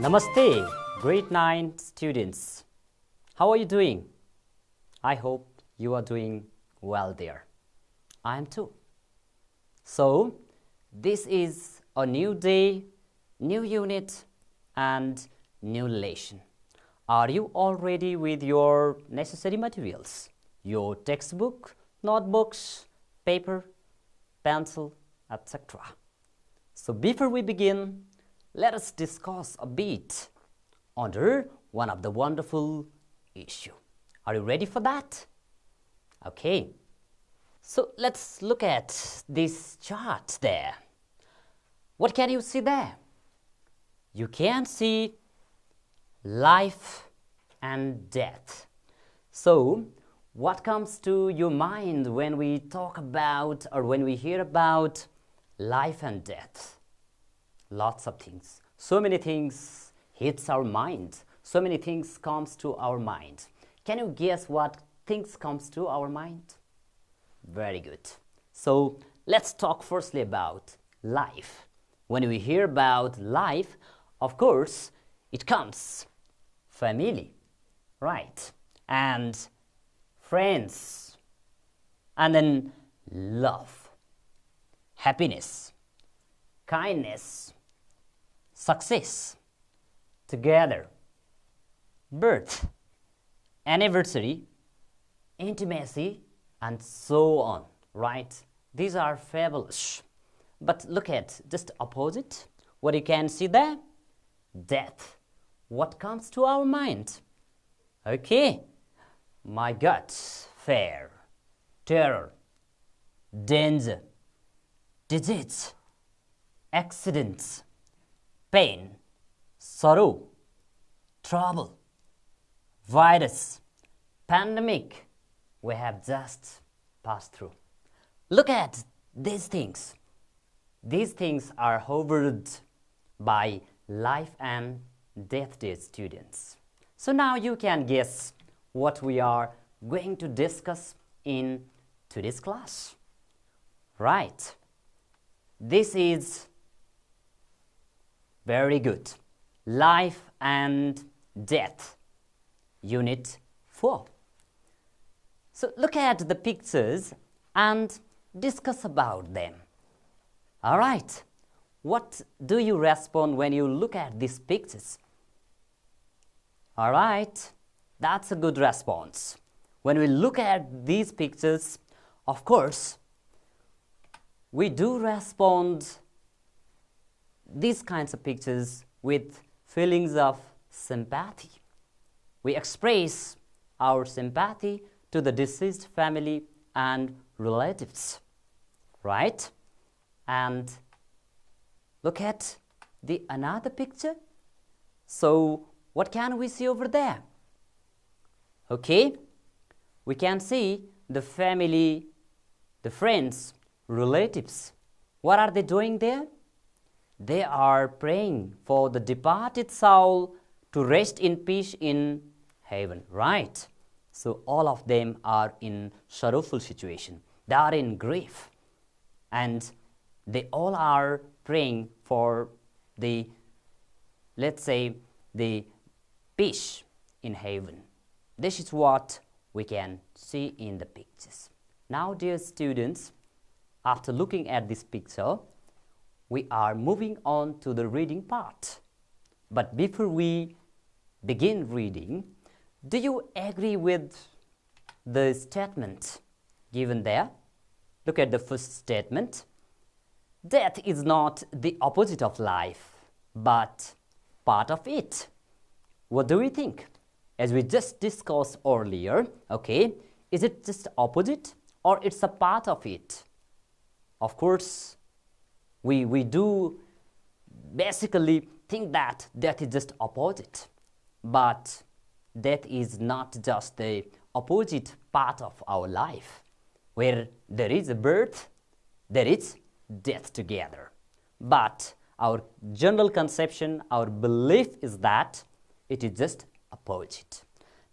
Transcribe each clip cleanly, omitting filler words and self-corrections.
Namaste, grade 9 students. How are you doing? I hope you are doing well there. I am too. So, this is a new day, new unit, and new lesson. Are you all ready with your necessary materials? Your textbook, notebooks, paper, pencil, etc. So, before we begin, let us discuss a bit under one of the wonderful issue. Are you ready for that? Okay. So let's look at this chart there. What can you see there? You can see life and death. So what comes to your mind when we talk about or when we hear about life and death? Lots of things. So many things hits our mind. So many things comes to our mind. Can you guess what things comes to our mind? Very good. So let's talk firstly about life. When we hear about life, of course, it comes family, right? And friends, and then love, happiness, kindness, success, together, birth, anniversary, intimacy, and so on, right? These are fabulous. But look at just opposite. What you can see there? Death. What comes to our mind? Okay. My God, fear, terror, danger, disease, accidents, pain, sorrow, trouble, virus, pandemic we have just passed through. Look at these things. These things are hovered by life and death, dear students. So now you can guess what we are going to discuss in today's class. Right. This is very good. Life and Death, Unit 4. So look at the pictures and discuss about them. All right. What do you respond when you look at these pictures? All right. That's a good response. When we look at these pictures, of course, we do respond these kinds of pictures with feelings of sympathy. We express our sympathy to the deceased family and relatives, right? And look at the another picture. So what can we see over there? Okay, we can see the family, the friends, relatives. What are they doing there? They are praying for the departed soul to rest in peace in heaven, right? So all of them are in sorrowful situation. They are in grief. And they all are praying for the, let's say, the peace in heaven. This is what we can see in the pictures. Now, dear students, after looking at this picture, we are moving on to the reading part. But before we begin reading, do you agree with the statement given there? Look at the first statement. Death is not the opposite of life, but part of it. What do we think? As we just discussed earlier, okay, is it just opposite or it's a part of it? Of course, we do basically think that death is just opposite, but death is not just the opposite part of our life. Where there is a birth, there is death together. But our general conception, our belief is that it is just opposite.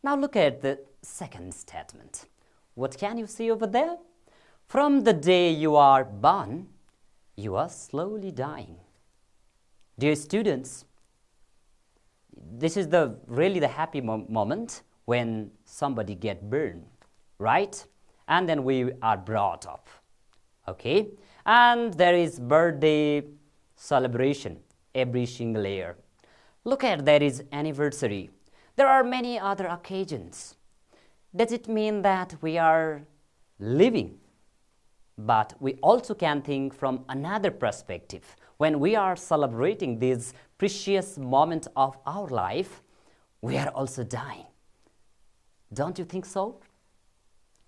Now look at the second statement. What can you see over there? From the day you are born, you are slowly dying. Dear students, this is the really the happy moment when somebody get burned, right? And then we are brought up, okay? And there is birthday celebration every single year. Look at, there is anniversary. There are many other occasions. Does it mean that we are living? But we also can think from another perspective. When we are celebrating this precious moment of our life, we are also dying. Don't you think so?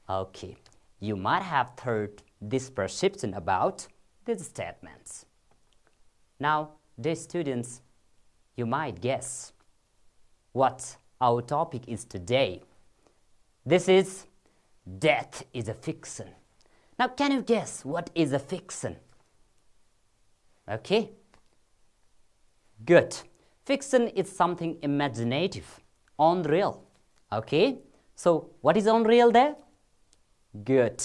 Okay, you might have heard this perception about these statements. Now, dear students, you might guess what our topic is today. This is death is a fiction. Now, can you guess what is a fiction? Okay, good. Fiction is something imaginative, unreal. Okay, so what is unreal there? Good.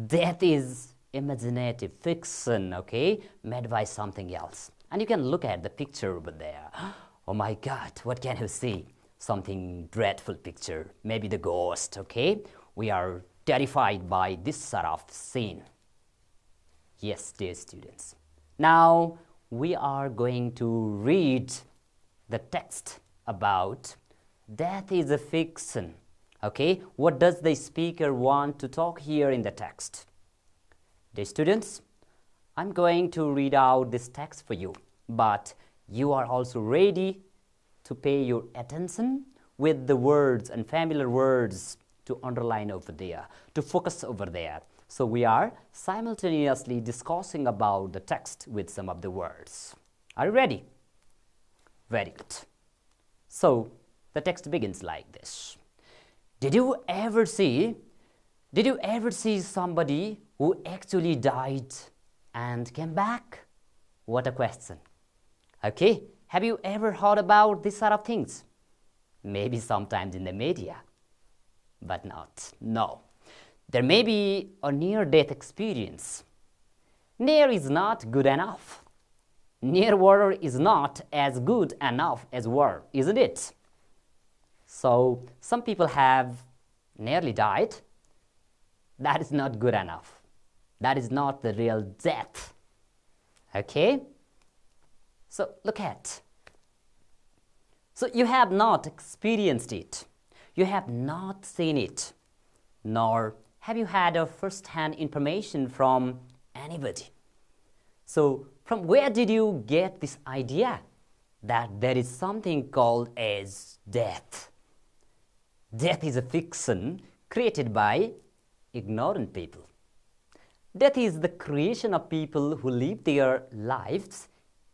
Death is imaginative, fiction, okay, made by something else. And you can look at the picture over there. Oh my God, what can you see? Something dreadful picture, maybe the ghost, okay? We are terrified by this sort of scene. Yes, dear students. Now, we are going to read the text about death is a fiction. Okay, what does the speaker want to talk here in the text? Dear students, I'm going to read out this text for you, but you are also ready to pay your attention with the words and familiar words to underline over there, to focus over there. So we are simultaneously discussing about the text with some of the words. Are you ready? Very good. So the text begins like this. Did you ever see somebody who actually died and came back? What a question. Okay, have you ever heard about this sort of things? Maybe sometimes in the media, but not. No. There may be a near-death experience. Near is not good enough. Near water is not as good enough as were, isn't it? So some people have nearly died. That is not good enough. That is not the real death. Okay? So look at. So you have not experienced it. You have not seen it. Nor have you had a first-hand information from anybody. So from where did you get this idea that there is something called as death? Death is a fiction created by ignorant people. Death is the creation of people who live their lives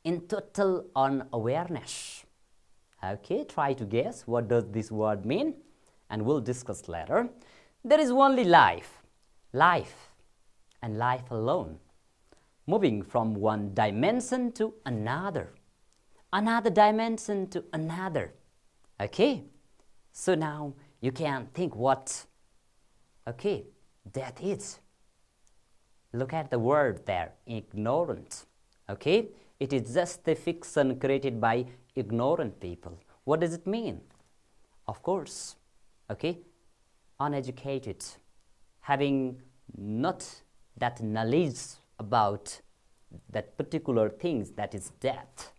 in total unawareness. Okay, try to guess what does this word mean, and we'll discuss later. There is only life, life, and life alone, moving from one dimension to another dimension to another. Okay, so now you can think what, okay, death is. Look at the word there, ignorant. Okay, it is just a fiction created by ignorant people. What does it mean? Of course, okay, uneducated, having not that knowledge about that particular things that is death.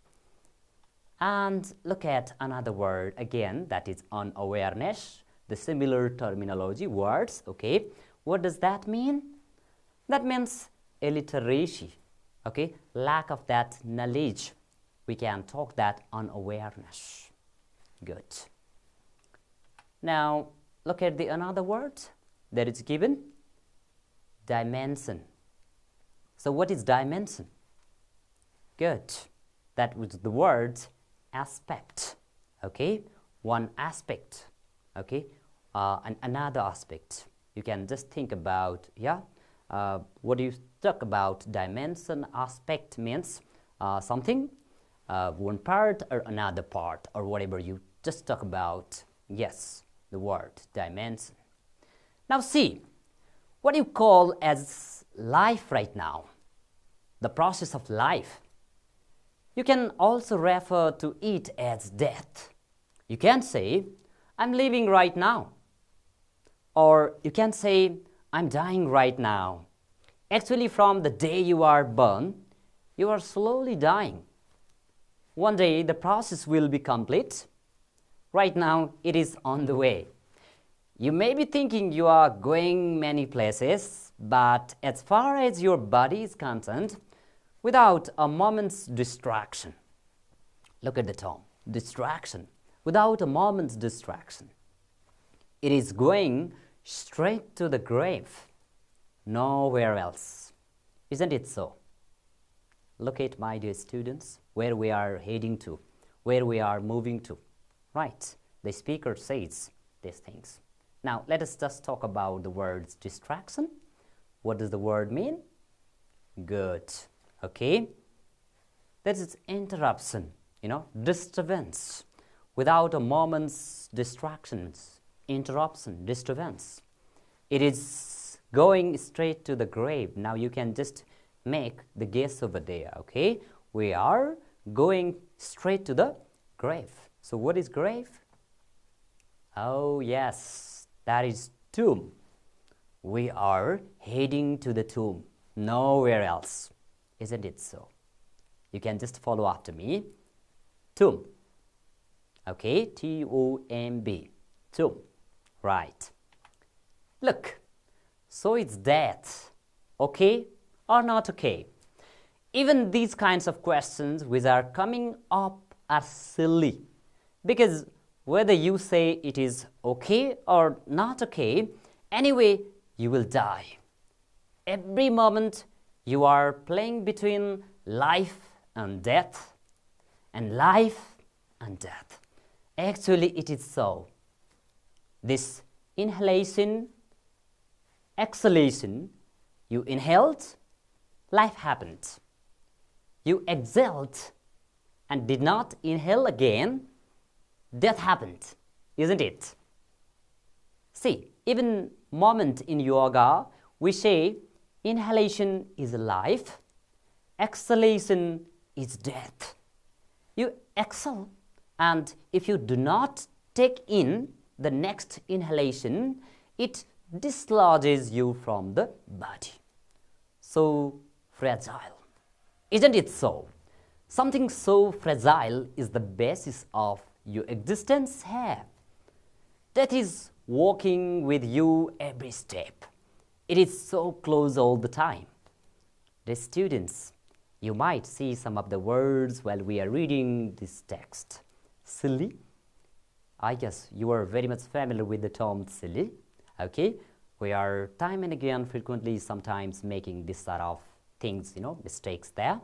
And look at another word again, that is unawareness, the similar terminology words, okay. What does that mean? That means illiteracy, okay, lack of that knowledge. We can talk that unawareness. Good. Now, look at the another word that is given, dimension. So what is dimension? Good. That was the word aspect, okay, one aspect, okay, and another aspect. You can just think about, yeah, what do you talk about? Dimension, aspect means something, one part or another part, or whatever you just talk about. Yes, the word dimension. Now see, what you call as life right now, the process of life, you can also refer to it as death. You can say, I'm living right now. Or you can say, I'm dying right now. Actually, from the day you are born, you are slowly dying. One day, the process will be complete. Right now, it is on the way. You may be thinking you are going many places, but as far as your body is concerned, without a moment's distraction. Look at the term, distraction. Without a moment's distraction. It is going straight to the grave, nowhere else. Isn't it so? Look at, my dear students, where we are heading to, where we are moving to. Right, the speaker says these things. Now, let us just talk about the words distraction. What does the word mean? Good. Okay. That is interruption, disturbance. Without a moment's distractions, interruption, disturbance. It is going straight to the grave. Now you can just make the guess over there, okay? We are going straight to the grave. So what is grave? Oh yes, that is tomb. We are heading to the tomb, nowhere else. Isn't it so? You can just follow after me. Tomb. Okay, T-O-M-B, tomb. Right. Look, so it's death. Okay or not okay? Even these kinds of questions which are coming up are silly, because whether you say it is okay or not okay, anyway, you will die. Every moment you are playing between life and death, and life and death. Actually, it is so. This inhalation, exhalation, you inhaled, life happened. You exhaled and did not inhale again, death happened, isn't it? See, even moment in yoga, we say inhalation is life, exhalation is death. You exhale, and if you do not take in the next inhalation, it dislodges you from the body. So fragile. Isn't it so? Something so fragile is the basis of your existence here. Death is walking with you every step. It is so close all the time. The students, you might see some of the words while we are reading this text. Silly. I guess you are very much familiar with the term silly. Okay, we are time and again frequently sometimes making this sort of things, mistakes there.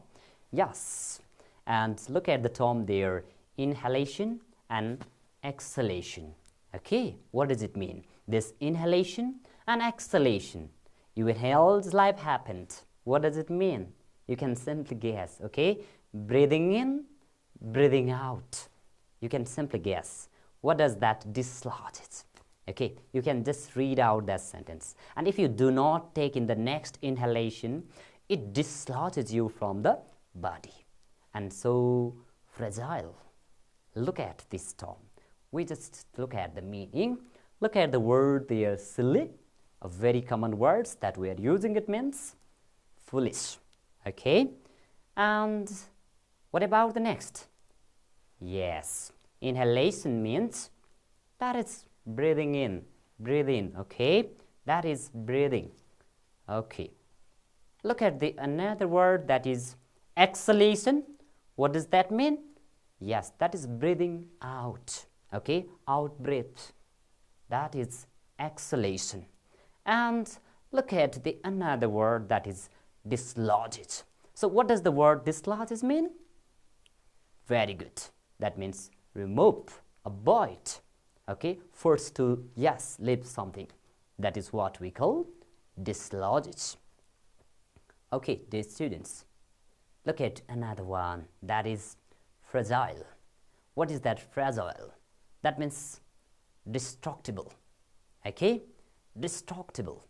Yes, and look at the term there, inhalation and exhalation. Okay, what does it mean? This inhalation and exhalation. You inhaled, life happened. What does it mean? You can simply guess, okay? Breathing in, breathing out. You can simply guess. What does that dislodge it? Okay, you can just read out that sentence. And if you do not take in the next inhalation, it dislodges you from the body. And so fragile. Look at this term. We just look at the meaning. Look at the word there, silly. A very common word that we are using. It means foolish. Okay, and what about the next? Yes, inhalation means that is breathing in, breathe in, okay? That is breathing, okay. Look at the another word, that is exhalation. What does that mean? Yes, that is breathing out, okay? Out breath, that is exhalation. And look at the another word, that is dislodges. So what does the word dislodges mean? Very good. That means remove, avoid. Okay, force to, yes, leave something. That is what we call dislodges. Okay, dear students, look at another one, that is fragile. What is that fragile? That means destructible. Okay, destructible.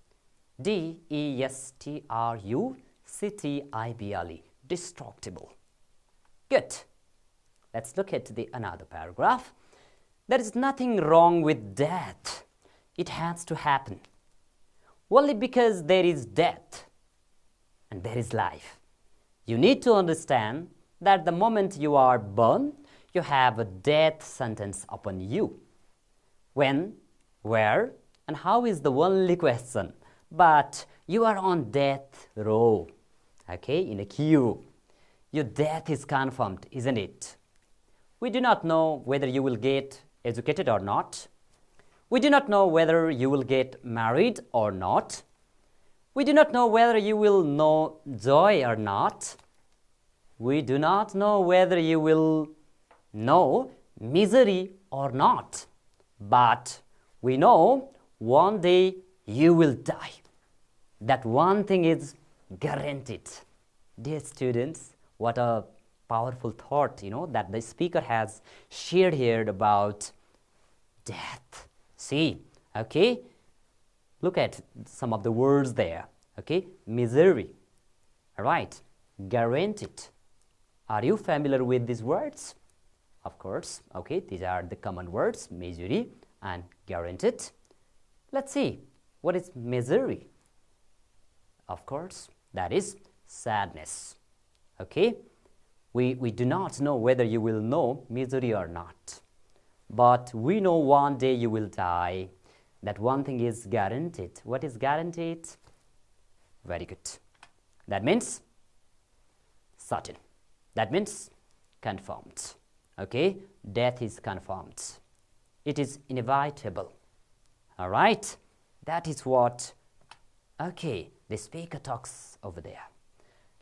D-E-S-T-R-U-C-T-I-B-L-E, destructible. Good. Let's look at the another paragraph. There is nothing wrong with death. It has to happen. Only because there is death and there is life. You need to understand that the moment you are born, you have a death sentence upon you. When, where, and how is the only question. But you are on death row, okay, in a queue. Your death is confirmed, isn't it? We do not know whether you will get educated or not. We do not know whether you will get married or not. We do not know whether you will know joy or not. We do not know whether you will know misery or not. But we know one day you will die. That one thing is guaranteed. Dear students, what a powerful thought, that the speaker has shared here about death. See, okay, look at some of the words there, okay, misery, all right, guaranteed. Are you familiar with these words? Of course, okay, these are the common words, misery and guaranteed. Let's see, what is misery? Of course, that is sadness, okay. We do not know whether you will know misery or not. But we know one day you will die. That one thing is guaranteed. What is guaranteed? Very good. That means certain. That means confirmed. Okay? Death is confirmed. It is inevitable. All right? That is what, okay, the speaker talks over there.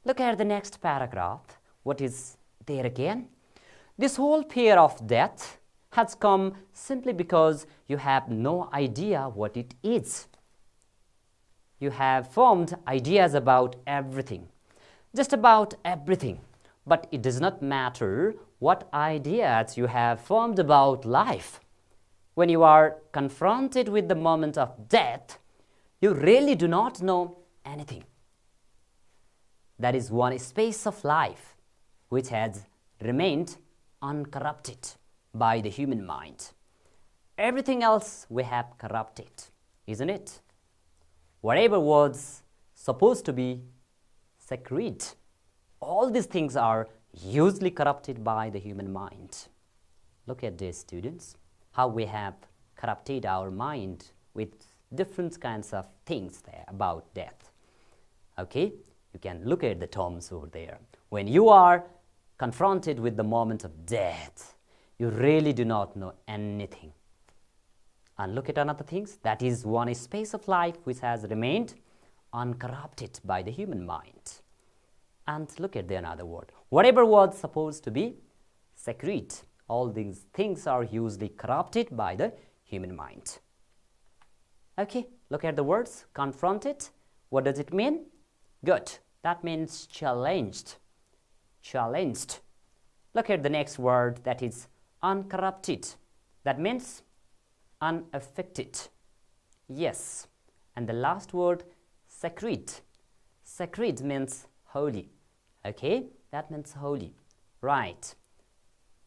Look at the next paragraph. What is there again? This whole fear of death has come simply because you have no idea what it is. You have formed ideas about everything, just about everything, but it does not matter what ideas you have formed about life. When you are confronted with the moment of death, you really do not know anything. That is one space of life which has remained uncorrupted by the human mind. Everything else we have corrupted, isn't it? Whatever was supposed to be sacred, all these things are hugely corrupted by the human mind. Look at this, students, how we have corrupted our mind with different kinds of things there about death. Okay, you can look at the terms over there. When you are confronted with the moment of death, you really do not know anything. And look at another things, that is one space of life which has remained uncorrupted by the human mind. And look at the another word, whatever was supposed to be sacred, all these things are hugely corrupted by the human mind. Okay, look at the words, confronted, what does it mean? Good, that means challenged. Challenged. Look at the next word, that is uncorrupted. That means unaffected. Yes. And the last word, sacred. Sacred means holy. Okay, that means holy. Right.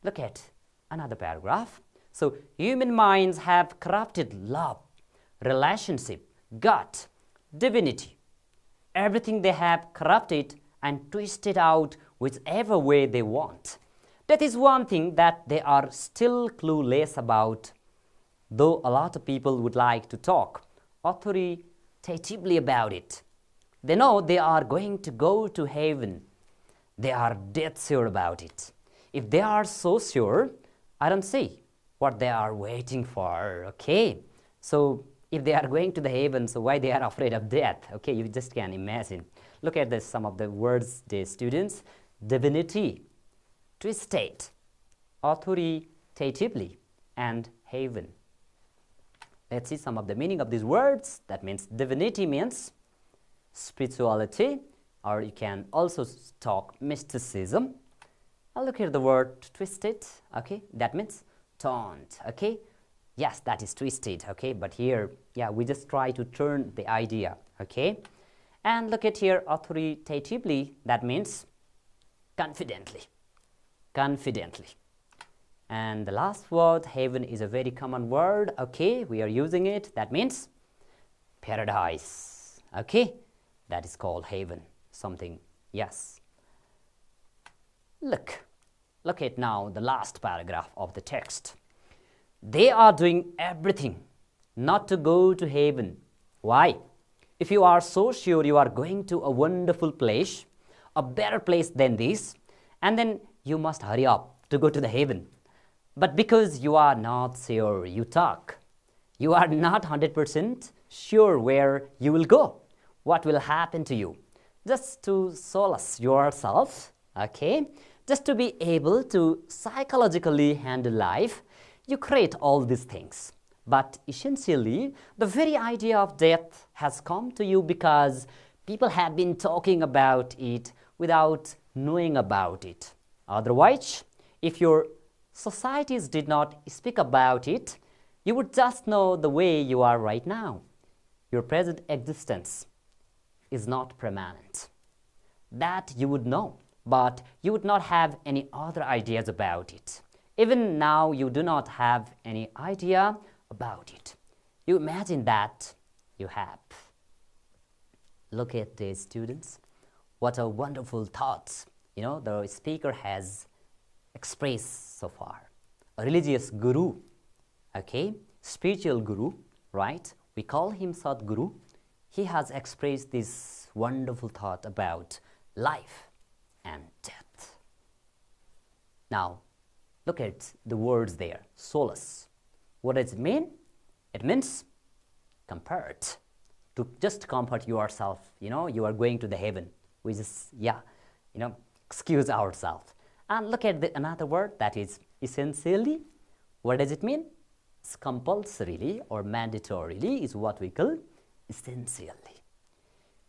Look at another paragraph. So, human minds have corrupted love, relationship, God, divinity. Everything they have corrupted and twisted out whichever way they want. That is one thing that they are still clueless about, though a lot of people would like to talk authoritatively about it. They know they are going to go to heaven. They are dead sure about it. If they are so sure, I don't see what they are waiting for, okay? So, if they are going to the heaven, so why they are afraid of death? Okay, you just can imagine. Look at this, some of the words, dear students. Divinity, twisted, authoritatively, and heaven. Let's see some of the meaning of these words. That means divinity means spirituality, or you can also talk mysticism. I'll look at the word twisted, okay, that means turned, okay. Yes, that is twisted, okay, but here, yeah, we just try to turn the idea, okay. And look at here, authoritatively, that means confidently, confidently. And the last word, heaven, is a very common word. Okay, we are using it. That means paradise. Okay, that is called heaven. Something, yes. Look at now the last paragraph of the text. They are doing everything not to go to heaven. Why? If you are so sure you are going to a wonderful place, a better place than this, and then you must hurry up to go to the heaven. But because you are not sure, you talk. You are not 100% sure where you will go, what will happen to you. Just to solace yourself, okay? Just to be able to psychologically handle life, you create all these things. But essentially, the very idea of death has come to you because people have been talking about it without knowing about it. Otherwise, if your societies did not speak about it, you would just know the way you are right now. Your present existence is not permanent. That you would know, but you would not have any other ideas about it. Even now, you do not have any idea about it. You imagine that you have. Look at these students. What a wonderful thought, the speaker has expressed so far. A religious guru, okay, spiritual guru, right? We call him Sadguru. He has expressed this wonderful thought about life and death. Now, look at the words there, solace. What does it mean? It means comfort, to just comfort yourself. You are going to the heaven. We just, excuse ourselves. And look at another word, that is essentially. What does it mean? It's compulsorily or mandatorily is what we call essentially.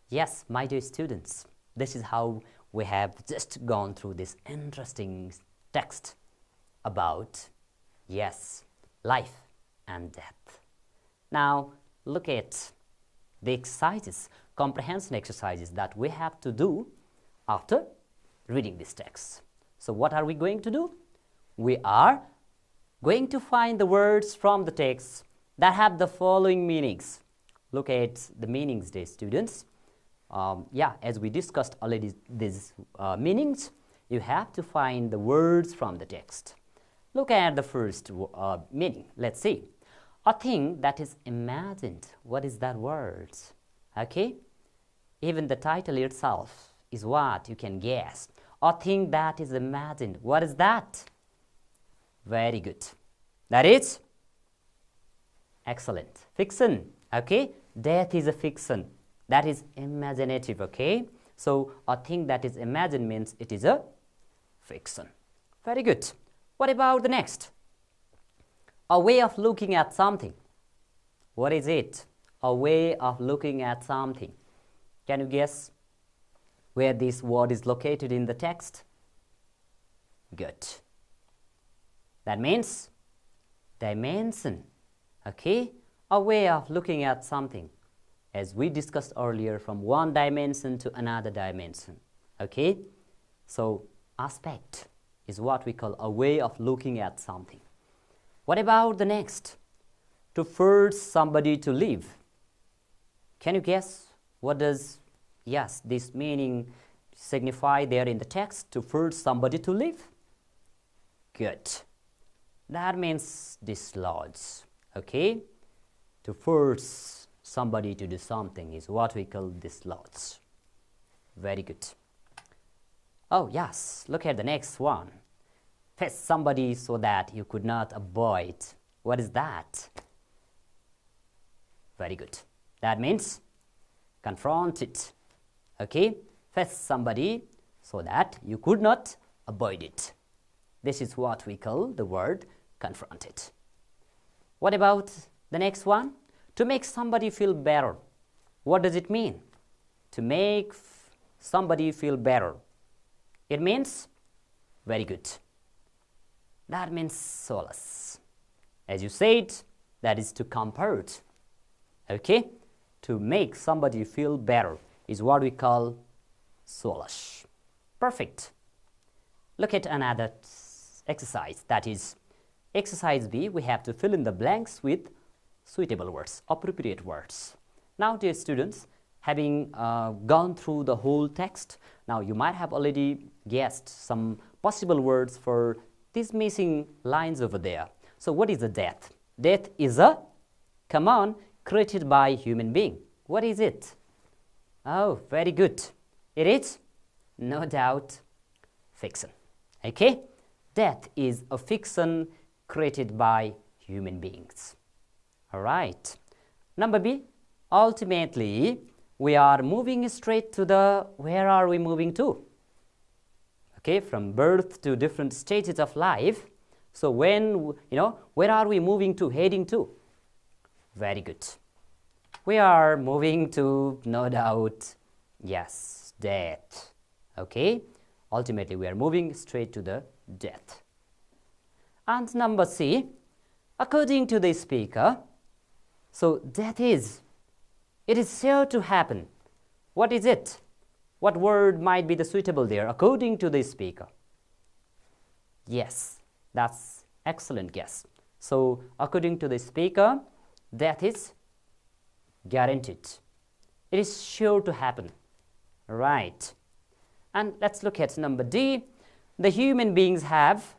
Yes, my dear students, this is how we have just gone through this interesting text about, yes, life and death. Now, look at the exercises, comprehension exercises that we have to do after reading this text. So what are we going to do? We are going to find the words from the text that have the following meanings. Look at the meanings, dear students. As we discussed already these meanings, you have to find the words from the text. Look at the first meaning. Let's see. A thing that is imagined. What is that word? Okay? Even the title itself is what you can guess. A thing that is imagined. What is that? Very good. That is excellent. Fiction. Okay? Death is a fiction. That is imaginative. Okay? So a thing that is imagined means it is a fiction. Very good. What about the next? A way of looking at something. What is it? A way of looking at something. Can you guess where this word is located in the text? Good. That means dimension. Okay? A way of looking at something. As we discussed earlier, from one dimension to another dimension. Okay? So, aspect is what we call a way of looking at something. What about the next? To force somebody to live. Can you guess what does this meaning signify there in the text? To force somebody to live? Good. That means dislodge. Okay? To force somebody to do something is what we call dislodge. Very good. Oh yes, look at the next one. Face somebody so that you could not avoid. What is that? Very good. That means confront it. Okay? Face somebody so that you could not avoid it. This is what we call the word confront it. What about the next one? To make somebody feel better. What does it mean? To make somebody feel better. It means, very good. That means solace. As you said, that is to comfort. Okay? To make somebody feel better is what we call solace. Perfect. Look at another exercise, that is Exercise B, we have to fill in the blanks with suitable words, appropriate words. Now, dear students, having gone through the whole text, now you might have already guessed some possible words for these missing lines over there. So, what is a death? Death is a, come on, created by human being. What is it? Oh, very good. It is, no doubt, fiction. Okay? Death is a fiction created by human beings. All right. Number B, ultimately, we are moving straight to the, where are we moving to? Okay, from birth to different stages of life. So when, where are we moving to, heading to? Very good. We are moving to, no doubt, yes, death. Okay, ultimately we are moving straight to the death. And number C, according to the speaker, so death is, it is sure to happen. What is it? What word might be the suitable there according to the speaker? Yes, that's excellent guess. So according to the speaker, death is guaranteed. It is sure to happen. Right. And let's look at number D. The human beings have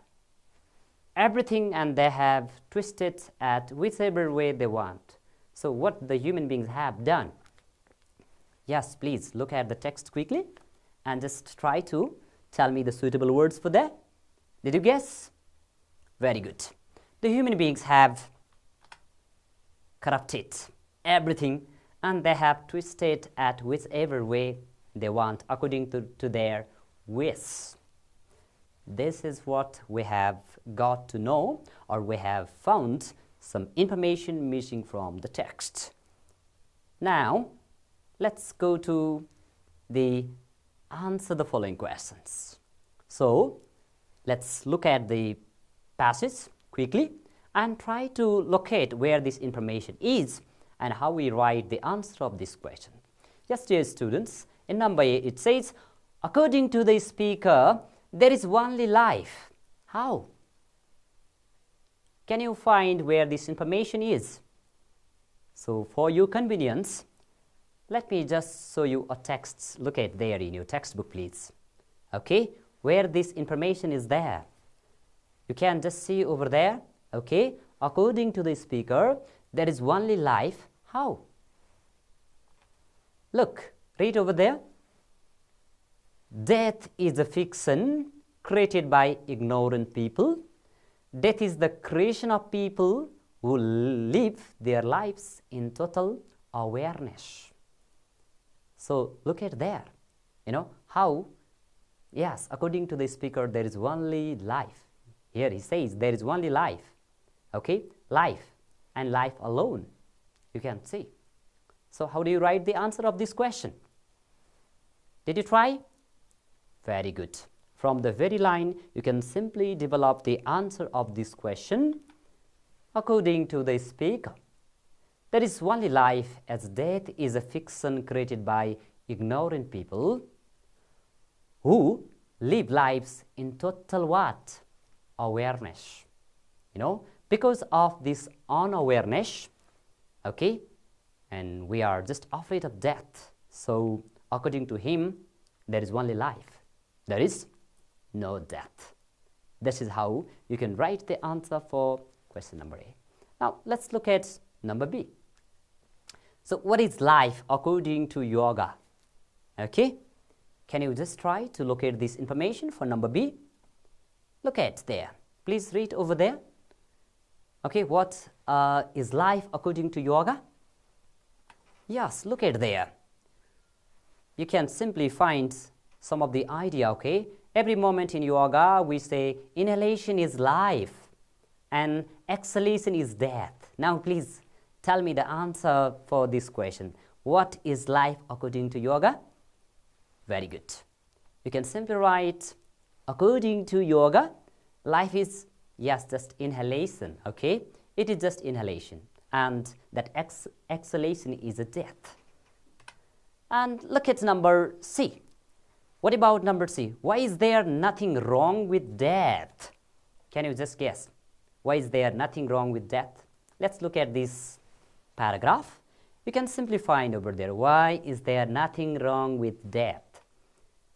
everything and they have twisted at whichever way they want. So what the human beings have done? Yes, please look at the text quickly and just try to tell me the suitable words for that. Did you guess? Very good. The human beings have corrupted everything and they have twisted at whichever way they want according to their wish. This is what we have got to know, or we have found some information missing from the text. Now, let's go to the answer the following questions. So, let's look at the passage quickly and try to locate where this information is and how we write the answer of this question. Yes, dear students, in number A it says, according to the speaker, there is only life. How? Can you find where this information is? So, for your convenience, let me just show you a text. Look at there in your textbook, please. Okay, where this information is there. You can just see over there. Okay, according to the speaker, there is only life. How? Look, read over there. Death is a fiction created by ignorant people. Death is the creation of people who live their lives in total awareness. So look at there, how, yes, according to the speaker, there is only life. Here he says there is only life, okay, life and life alone, you can see. So how do you write the answer of this question? Did you try? Very good. From the very line, you can simply develop the answer of this question according to the speaker. There is only life, as death is a fiction created by ignorant people who live lives in total what? Awareness. Because of this unawareness, okay, and we are just afraid of death. So, according to him, there is only life. There is no death. This is how you can write the answer for question number A. Now, let's look at number B. So, what is life according to yoga? Okay, can you just try to locate this information for number B? Look at there. Please read over there. Okay, what is life according to yoga? Yes, look at there. You can simply find some of the idea, okay? Every moment in yoga, we say inhalation is life and exhalation is death. Now, please tell me the answer for this question. What is life according to yoga? Very good. You can simply write, according to yoga, life is, yes, just inhalation, okay? It is just inhalation, and that exhalation is a death. And look at number C. What about number C? Why is there nothing wrong with death? Can you just guess? Why is there nothing wrong with death? Let's look at this paragraph. You can simply find over there, why is there nothing wrong with death?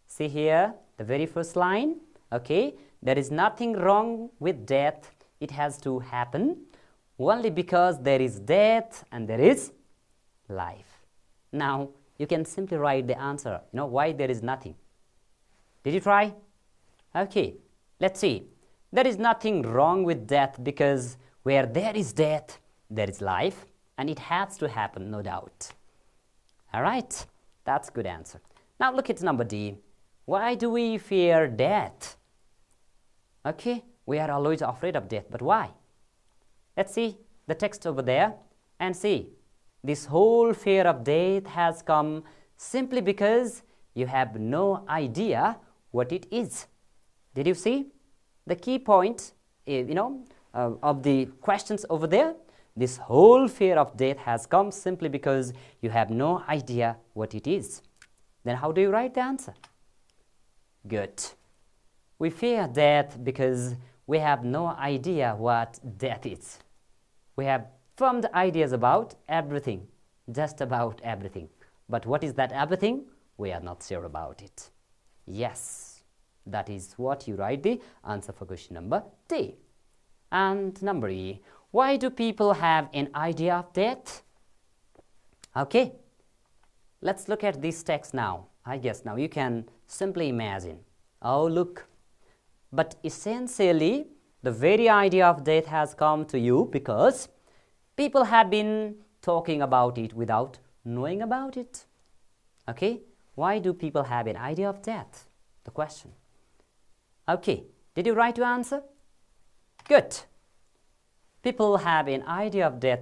See here, the very first line, okay, there is nothing wrong with death. It has to happen only because there is death and there is life. Now, you can simply write the answer, why there is nothing. Did you try? Okay, let's see. There is nothing wrong with death because where there is death, there is life, and it has to happen, no doubt. All right, that's a good answer. Now look at number D. Why do we fear death? Okay, we are always afraid of death, but why? Let's see the text over there and see. This whole fear of death has come simply because you have no idea what it is. Did you see? The key point, of the questions over there, this whole fear of death has come simply because you have no idea what it is. Then how do you write the answer? Good. We fear death because we have no idea what death is. We have formed ideas about everything, just about everything. But what is that everything? We are not sure about it. Yes. That is what you write the answer for question number D. And number E, why do people have an idea of death? Okay, let's look at this text now. I guess now you can simply imagine. Oh, look. But essentially, the very idea of death has come to you because people have been talking about it without knowing about it. Okay, why do people have an idea of death? The question. Okay, did you write your answer? Good. People have an idea of death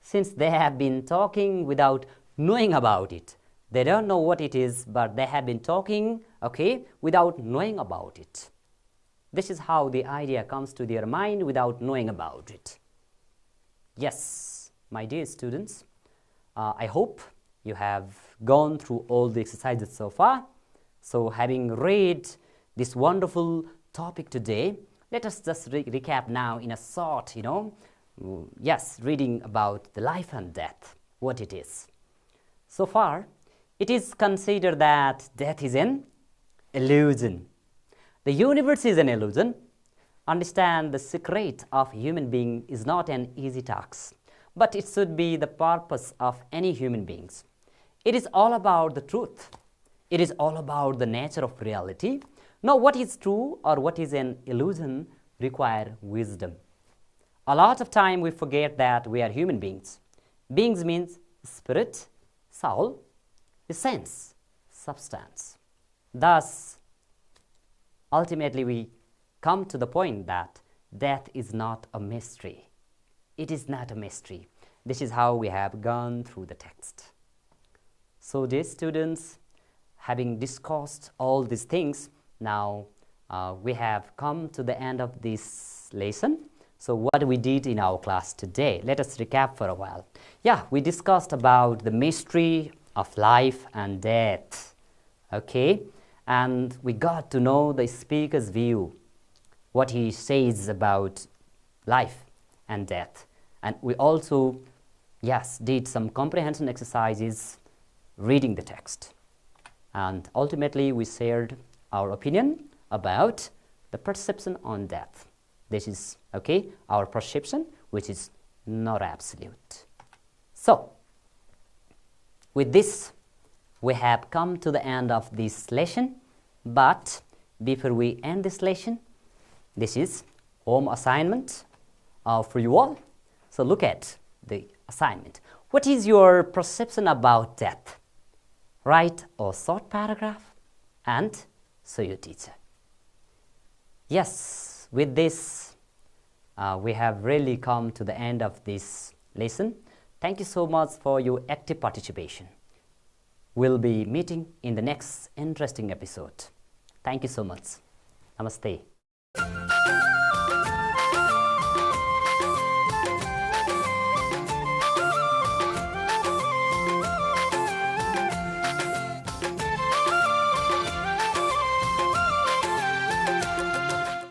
since they have been talking without knowing about it. They don't know what it is, but they have been talking, okay, without knowing about it. This is how the idea comes to their mind without knowing about it. Yes, my dear students, I hope you have gone through all the exercises so far. So having read this wonderful topic today, let us just recap now in a short, reading about the life and death, what it is. So far, it is considered that death is an illusion. The universe is an illusion. Understand the secret of human being is not an easy task, but it should be the purpose of any human beings. It is all about the truth. It is all about the nature of reality. Now, what is true or what is an illusion require wisdom. A lot of time we forget that we are human beings. Beings means spirit, soul, essence, substance. Thus, ultimately we come to the point that death is not a mystery. It is not a mystery. This is how we have gone through the text. So, dear students, having discussed all these things, now we have come to the end of this lesson. So what we did in our class today, let us recap for a while. Yeah, we discussed about the mystery of life and death. Okay, and we got to know the speaker's view, what he says about life and death. And we also, did some comprehension exercises reading the text. And ultimately, we shared our opinion about the perception on death. This is, our perception, which is not absolute. So, with this, we have come to the end of this lesson. But before we end this lesson, this is home assignment for you all. So, look at the assignment. What is your perception about death? Write a short paragraph and show your teacher. Yes, with this, we have really come to the end of this lesson. Thank you so much for your active participation. We'll be meeting in the next interesting episode. Thank you so much. Namaste.